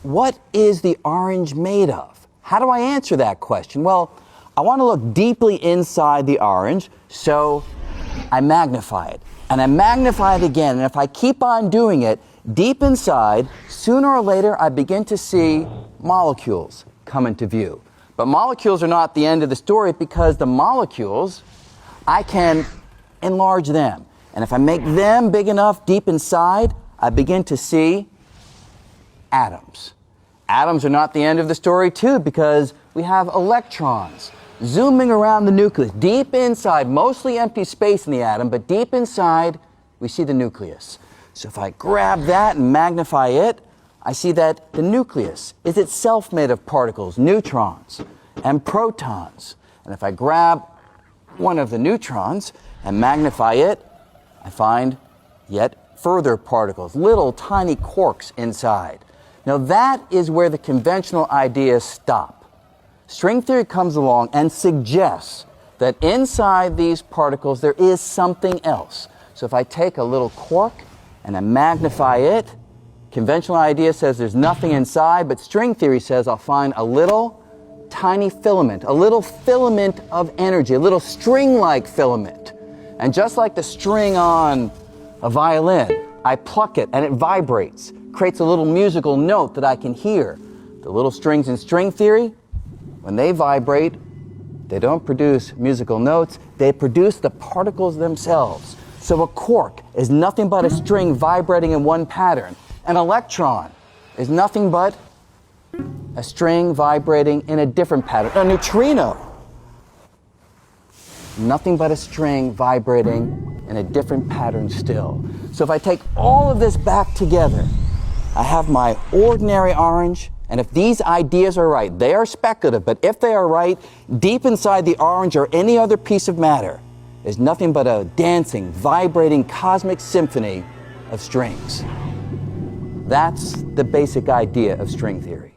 what is the orange made of? How do I answer that question? Well, I want to look deeply inside the orange, so I magnify it. And I magnify it again, and if I keep on doing it, deep inside, sooner or later, I begin to see molecules come into view. But molecules are not the end of the story, because the molecules, I can enlarge them. And if I make them big enough deep inside, I begin to see atoms. Atoms are not the end of the story too, because we have electrons zooming around the nucleus. Deep inside, mostly empty space in the atom, but deep inside, we see the nucleus. So if I grab that and magnify it, I see that the nucleus is itself made of particles, neutrons and protons. And if I grab one of the neutrons and magnify it, I find yet further particles, little tiny quarks inside. Now that is where the conventional ideas stop. String theory comes along and suggests that inside these particles there is something else. So if I take a little quark and I magnify it, conventional idea says there's nothing inside, but string theory says I'll find a little tiny filament, a little filament of energy, a little string-like filament. And just like the string on a violin, I pluck it and it vibrates, creates a little musical note that I can hear. The little strings in string theory, when they vibrate, they don't produce musical notes, they produce the particles themselves. So a quark is nothing but a string vibrating in one pattern. An electron is nothing but a string vibrating in a different pattern. A neutrino, nothing but a string vibrating in a different pattern still. So if I take all of this back together, I have my ordinary orange, and if these ideas are right, they are speculative, but if they are right, deep inside the orange or any other piece of matter is nothing but a dancing, vibrating cosmic symphony of strings. That's the basic idea of string theory.